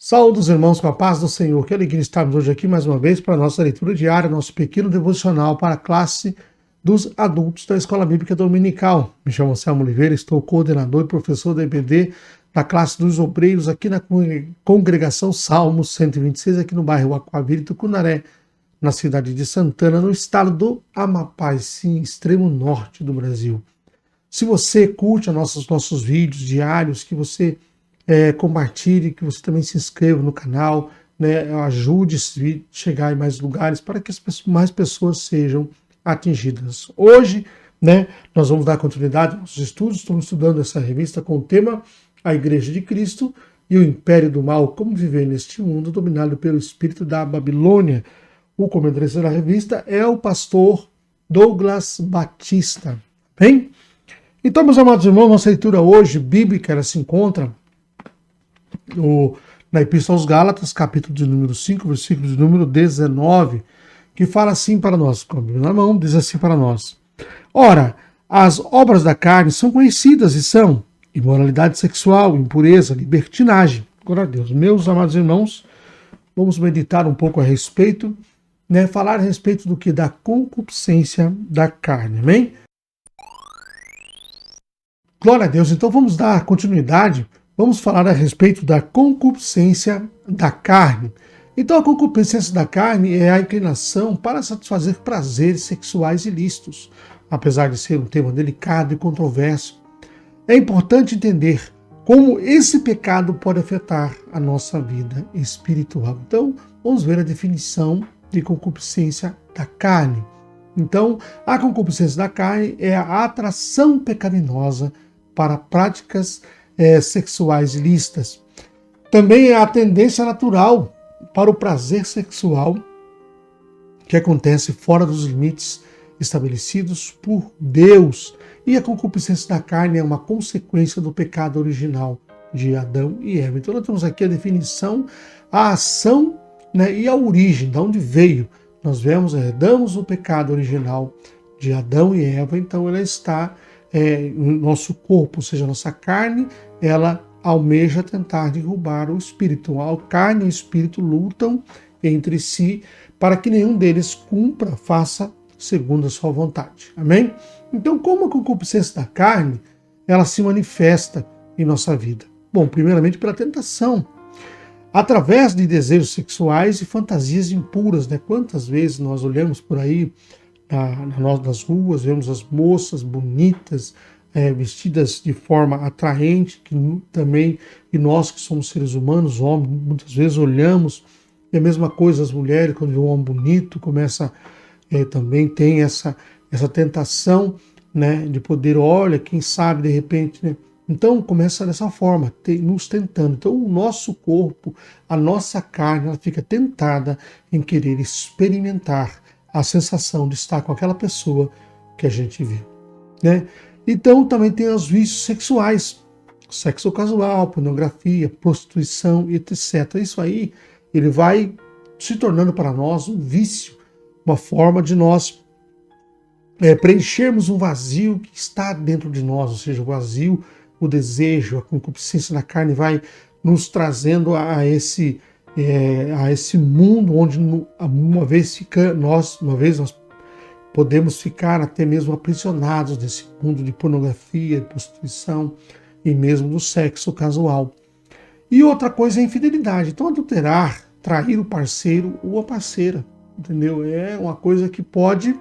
Saúde, irmãos, com a paz do Senhor. Que alegria estarmos hoje aqui mais uma vez para a nossa leitura diária, nosso pequeno devocional para a classe dos adultos da Escola Bíblica Dominical. Me chamo Selmo Oliveira, estou coordenador e professor da EBD da classe dos obreiros aqui na congregação Salmos 126, aqui no bairro Aquavira, Tucunaré, na cidade de Santana, no estado do Amapá, sim, extremo norte do Brasil. Se você curte nossos vídeos diários, que você compartilhe, que você também se inscreva no canal, né, ajude esse vídeo a chegar em mais lugares para que mais pessoas sejam atingidas. Hoje, né, nós vamos dar continuidade aos nossos estudos. Estamos estudando essa revista com o tema A Igreja de Cristo e o Império do Mal, como viver neste mundo dominado pelo espírito da Babilônia. O comentarista da revista é o pastor Douglas Batista. Bem? Então, meus amados irmãos, nossa leitura hoje bíblica ela se encontra na Epístola aos Gálatas, capítulo de número 5, versículo de número 19, que fala assim para nós, com a Bíblia na mão, diz assim para nós: Ora, as obras da carne são conhecidas e são imoralidade sexual, impureza, libertinagem. Glória a Deus. Meus amados irmãos, vamos meditar um pouco a respeito, né, falar a respeito do que? Da concupiscência da carne, amém? Glória a Deus. Então vamos dar continuidade. Vamos falar a respeito da concupiscência da carne. Então, a concupiscência da carne é a inclinação para satisfazer prazeres sexuais ilícitos. Apesar de ser um tema delicado e controverso, é importante entender como esse pecado pode afetar a nossa vida espiritual. Então, vamos ver a definição de concupiscência da carne. Então, a concupiscência da carne é a atração pecaminosa para práticas sexuais ilícitas. Também é a tendência natural para o prazer sexual que acontece fora dos limites estabelecidos por Deus. E a concupiscência da carne é uma consequência do pecado original de Adão e Eva. Então nós temos aqui a definição, a ação, né, e a origem, de onde veio. Nós herdamos o pecado original de Adão e Eva, então ela está no nosso corpo, ou seja, a nossa carne, ela almeja tentar derrubar o espírito. A carne e o espírito lutam entre si para que nenhum deles faça segundo a sua vontade. Amém? Então, como a concupiscência da carne, ela se manifesta em nossa vida? Bom, primeiramente pela tentação, através de desejos sexuais e fantasias impuras, né? Quantas vezes nós olhamos por aí nas ruas, vemos as moças bonitas, vestidas de forma atraente, que também, e nós que somos seres humanos, homens, muitas vezes olhamos, e a mesma coisa as mulheres, quando vê um homem bonito, também tem essa tentação, né, de poder, olha, quem sabe de repente, né? Então começa dessa forma, nos tentando. Então o nosso corpo, a nossa carne, ela fica tentada em querer experimentar a sensação de estar com aquela pessoa que a gente vê, né? Então também tem os vícios sexuais, sexo casual, pornografia, prostituição, etc. Isso aí, ele vai se tornando para nós um vício, uma forma de nós preenchermos um vazio que está dentro de nós, ou seja, o vazio, o desejo, a concupiscência da carne vai nos trazendo a esse mundo onde uma vez nós podemos ficar até mesmo aprisionados nesse mundo de pornografia, de prostituição e mesmo do sexo casual. E outra coisa é a infidelidade. Então, adulterar, trair o parceiro ou a parceira, entendeu? É uma coisa que pode,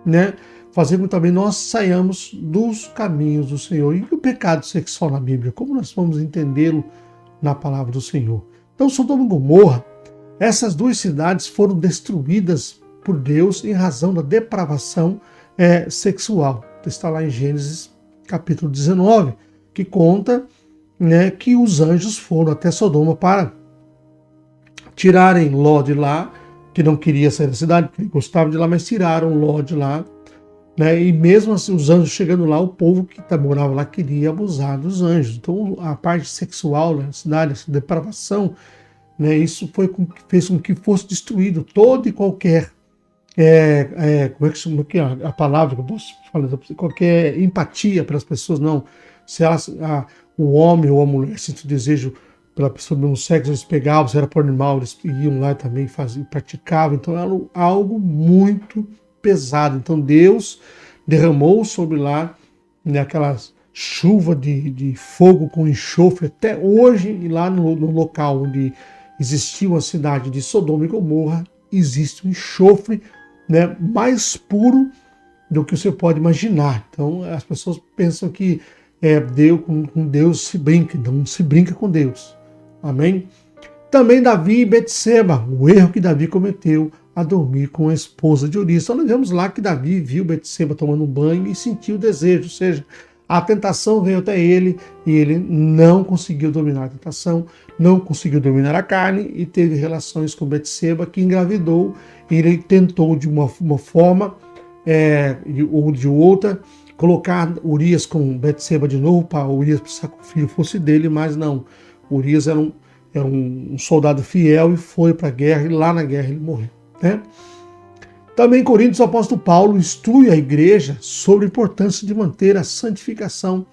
né, fazer com que também nós saiamos dos caminhos do Senhor. E o pecado sexual na Bíblia, como nós vamos entendê-lo na palavra do Senhor? Então, Sodoma e Gomorra, essas duas cidades foram destruídas por Deus em razão da depravação sexual. Está lá em Gênesis capítulo 19, que conta, né, que os anjos foram até Sodoma para tirarem Ló de lá, que não queria sair da cidade, que gostava de lá, mas tiraram Ló de lá, né, e mesmo assim, os anjos chegando lá, o povo que morava lá queria abusar dos anjos. Então a parte sexual na cidade, essa depravação, né, isso fez com que fosse destruído todo e qualquer como é que é a palavra que eu posso falar? Qualquer empatia para as pessoas, não. Se o homem ou a mulher sente desejo pela pessoa do mesmo sexo, eles pegavam, se era por animal, eles iam lá e também faziam, praticavam. Então era algo muito pesado. Então Deus derramou sobre lá, né, aquelas chuva de fogo com enxofre até hoje, e lá no local onde existiu a cidade de Sodoma e Gomorra, existe um enxofre, né, mais puro do que você pode imaginar. Então as pessoas pensam que Deus, com Deus se brinca, não se brinca com Deus. Amém? Também Davi e Betseba, o erro que Davi cometeu a dormir com a esposa de Urias. Então nós vemos lá que Davi viu Betseba tomando um banho e sentiu o desejo, ou seja, a tentação veio até ele e ele não conseguiu dominar a tentação, não conseguiu dominar a carne e teve relações com Betseba, que engravidou, e ele tentou de uma forma ou de outra colocar Urias com Betseba de novo, para Urias pensar que o filho fosse dele, mas não. Urias era um soldado fiel e foi para a guerra, e lá na guerra ele morreu, né? Também em Coríntios, o apóstolo Paulo instrui a igreja sobre a importância de manter a santificação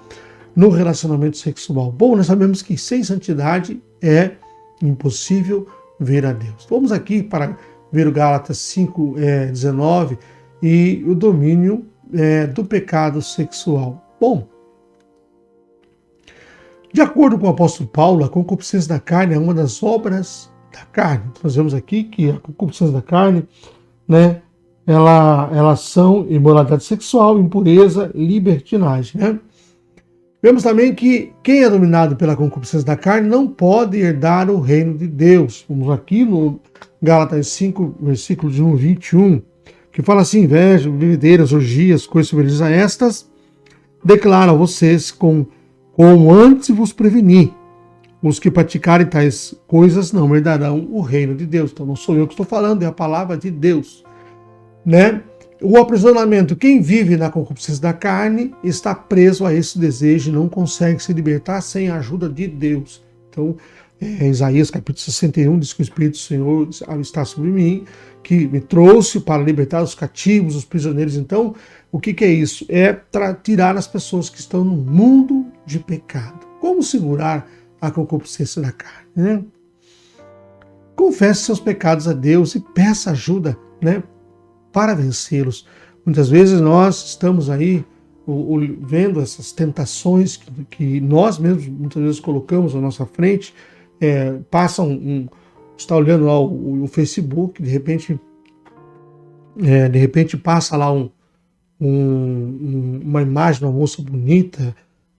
no relacionamento sexual. Bom, nós sabemos que sem santidade é impossível ver a Deus. Vamos aqui para ver o Gálatas 5:19 e o domínio do pecado sexual. Bom, de acordo com o apóstolo Paulo, a concupiscência da carne é uma das obras da carne. Nós vemos aqui que a concupiscência da carne, né, elas são imoralidade sexual, impureza, libertinagem, né? Vemos também que quem é dominado pela concupiscência da carne não pode herdar o reino de Deus. Vamos aqui no Gálatas 5, versículo de 1, 21, que fala assim: inveja, bebedeira, orgias, coisas semelhantes a estas, declaro a vocês como antes vos preveni. Os que praticarem tais coisas não herdarão o reino de Deus. Então não sou eu que estou falando, é a palavra de Deus, né? O aprisionamento, quem vive na concupiscência da carne está preso a esse desejo e não consegue se libertar sem a ajuda de Deus. Então, Isaías capítulo 61 diz que o Espírito do Senhor está sobre mim, que me trouxe para libertar os cativos, os prisioneiros. Então, o que é isso? É tirar as pessoas que estão no mundo de pecado. Como segurar a concupiscência da carne, né? Confesse seus pecados a Deus e peça ajuda, né, para vencê-los. Muitas vezes nós estamos aí vendo essas tentações que nós mesmos muitas vezes colocamos à nossa frente, está olhando lá o Facebook, de repente passa lá uma imagem de uma moça bonita,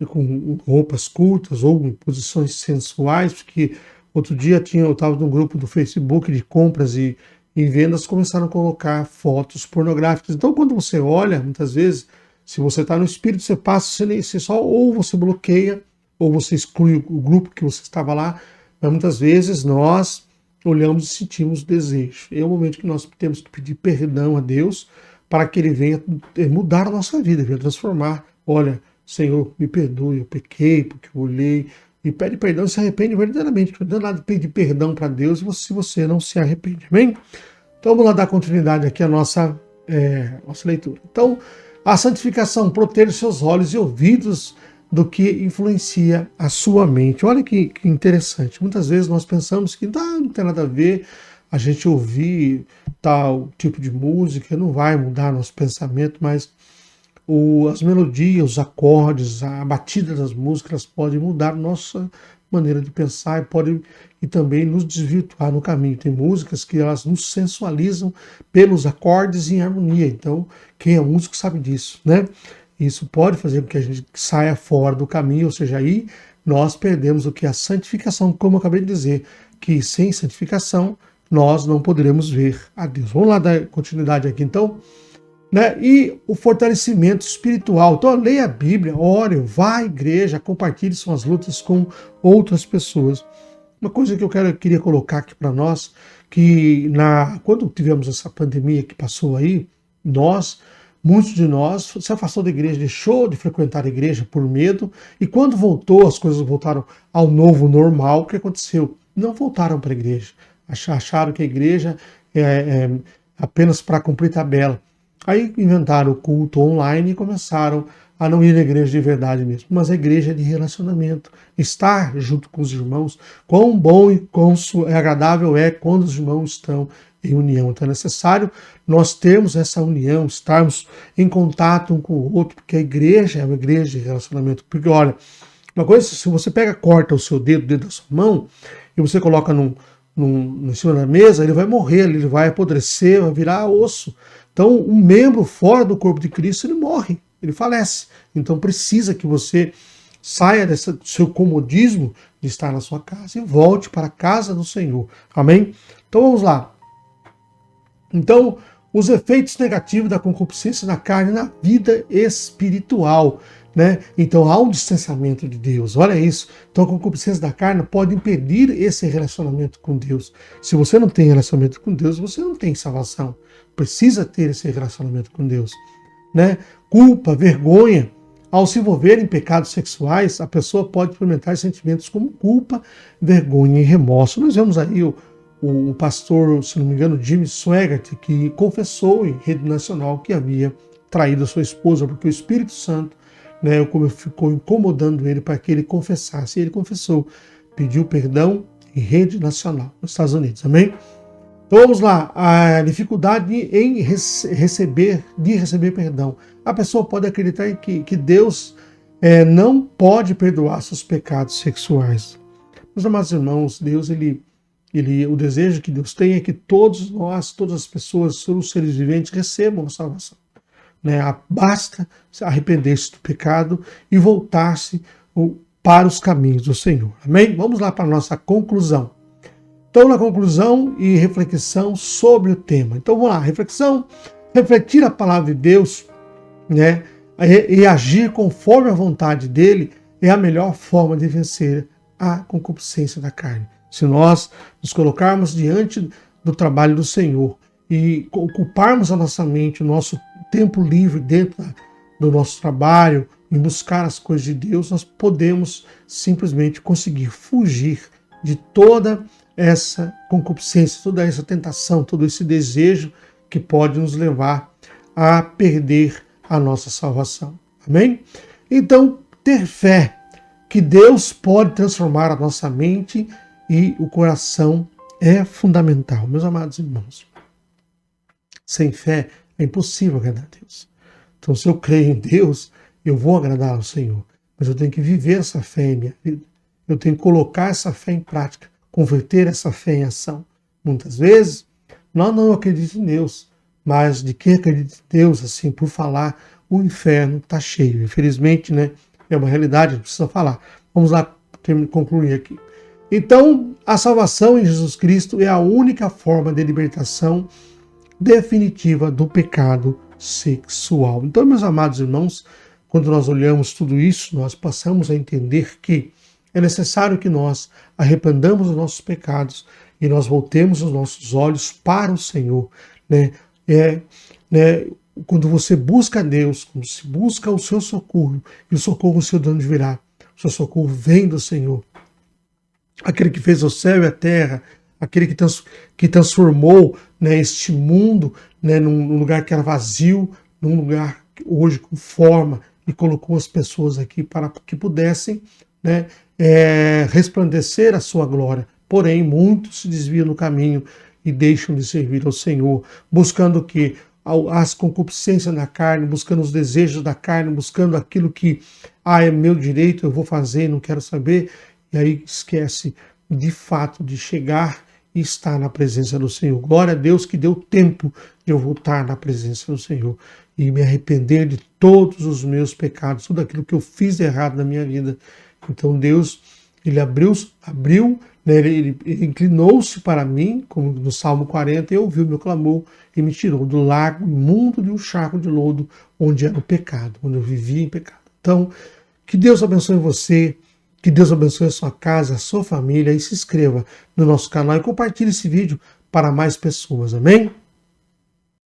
com roupas curtas ou em posições sensuais, porque outro dia eu estava num grupo do Facebook de compras e vendas, começaram a colocar fotos pornográficas. Então, quando você olha, muitas vezes, se você está no espírito, você passa, você só ou você bloqueia, ou você exclui o grupo que você estava lá, mas muitas vezes nós olhamos e sentimos desejo. É o momento que nós temos que pedir perdão a Deus para que Ele venha mudar a nossa vida, venha transformar. Olha, Senhor, me perdoe, eu pequei porque eu olhei, e pede perdão e se arrepende verdadeiramente. Não adianta nada pedir perdão para Deus se você não se arrepende. Amém? Então vamos lá dar continuidade aqui à nossa leitura. Então, a santificação protege seus olhos e ouvidos do que influencia a sua mente. Olha que interessante. Muitas vezes nós pensamos que não tem nada a ver a gente ouvir tal tipo de música, não vai mudar nosso pensamento, mas as melodias, os acordes, a batida das músicas podem mudar nossa maneira de pensar e também nos desvirtuar no caminho. Tem músicas que elas nos sensualizam pelos acordes em harmonia. Então, quem é músico sabe disso, né? Isso pode fazer com que a gente saia fora do caminho, ou seja, aí nós perdemos o que é a santificação, como eu acabei de dizer, que sem santificação nós não poderemos ver a Deus. Vamos lá dar continuidade aqui, então. Né? E o fortalecimento espiritual. Então, leia a Bíblia, ore, vá à igreja, compartilhe suas lutas com outras pessoas. Uma coisa que eu queria colocar aqui para nós, que quando tivemos essa pandemia que passou aí, muitos de nós se afastou da igreja, deixou de frequentar a igreja por medo, e quando voltou, as coisas voltaram ao novo normal, o que aconteceu? Não voltaram para a igreja. Acharam que a igreja apenas para cumprir tabela. Aí inventaram o culto online e começaram a não ir à igreja de verdade mesmo, mas a igreja de relacionamento, estar junto com os irmãos, quão bom e quão agradável é quando os irmãos estão em união. Então é necessário nós termos essa união, estarmos em contato um com o outro, porque a igreja é uma igreja de relacionamento. Porque olha, uma coisa, se você corta o seu dedo, o dedo da sua mão, e você coloca em cima da mesa, ele vai morrer, ele vai apodrecer, vai virar osso. Então, um membro fora do corpo de Cristo, ele morre, ele falece. Então, precisa que você saia do seu comodismo de estar na sua casa e volte para a casa do Senhor. Amém? Então, vamos lá. Então, os efeitos negativos da concupiscência da carne na vida espiritual, né? Então há um distanciamento de Deus, olha isso. Então a concupiscência da carne pode impedir esse relacionamento com Deus. Se você não tem relacionamento com Deus, você não tem salvação. Precisa ter esse relacionamento com Deus, né? Culpa, vergonha. Ao se envolver em pecados sexuais, a pessoa pode experimentar sentimentos como culpa, vergonha e remorso. Nós vemos aí o pastor, se não me engano, Jimmy Swaggart, que confessou em rede nacional que havia traído a sua esposa, porque o Espírito Santo, né, ficou incomodando ele para que ele confessasse. E ele confessou, pediu perdão em rede nacional nos Estados Unidos. Amém? Então vamos lá, a dificuldade em receber perdão. A pessoa pode acreditar que Deus não pode perdoar seus pecados sexuais. Meus amados irmãos, Deus, o desejo que Deus tem é que todos nós, todas as pessoas, todos os seres viventes recebam a salvação. Né? Basta arrepender-se do pecado e voltar-se para os caminhos do Senhor. Amém? Vamos lá para a nossa conclusão. Então, na conclusão e reflexão sobre o tema. Então, vamos lá. Reflexão, refletir a palavra de Deus, né? E agir conforme a vontade dele é a melhor forma de vencer a concupiscência da carne. Se nós nos colocarmos diante do trabalho do Senhor e ocuparmos a nossa mente, o nosso tempo livre dentro do nosso trabalho, em buscar as coisas de Deus, nós podemos simplesmente conseguir fugir de toda essa concupiscência, toda essa tentação, todo esse desejo que pode nos levar a perder a nossa salvação. Amém? Então, ter fé que Deus pode transformar a nossa mente e o coração é fundamental, meus amados irmãos. Sem fé é impossível agradar a Deus. Então, se eu creio em Deus, eu vou agradar ao Senhor. Mas eu tenho que viver essa fé em minha vida. Eu tenho que colocar essa fé em prática, converter essa fé em ação. Muitas vezes, nós não acreditamos em Deus, mas de quem acredita em Deus, assim, por falar, o inferno está cheio. Infelizmente, né? É uma realidade, a gente precisa falar. Vamos lá concluir aqui. Então, a salvação em Jesus Cristo é a única forma de libertação definitiva do pecado sexual. Então, meus amados irmãos, quando nós olhamos tudo isso, nós passamos a entender que é necessário que nós arrependamos dos nossos pecados e nós voltemos os nossos olhos para o Senhor. Quando você busca a Deus, quando se busca o seu socorro, e o socorro, o Senhor, de onde virá? O seu socorro vem do Senhor. Aquele que fez o céu e a terra, aquele que transformou, né, este mundo, né, num lugar que era vazio, num lugar hoje com forma, e colocou as pessoas aqui para que pudessem, né, resplandecer a sua glória. Porém, muitos se desviam no caminho e deixam de servir ao Senhor, buscando o quê? As concupiscências da carne, buscando os desejos da carne, buscando aquilo que é meu direito, eu vou fazer, não quero saber. E aí esquece de fato de chegar e estar na presença do Senhor. Glória a Deus que deu tempo de eu voltar na presença do Senhor e me arrepender de todos os meus pecados, tudo aquilo que eu fiz de errado na minha vida. Então Deus, ele abriu, né, ele inclinou-se para mim, como no Salmo 40, e ouviu meu clamor e me tirou do lago imundo de um charco de lodo, onde era o pecado, onde eu vivia em pecado. Então, que Deus abençoe você, que Deus abençoe a sua casa, a sua família, e se inscreva no nosso canal e compartilhe esse vídeo para mais pessoas, amém?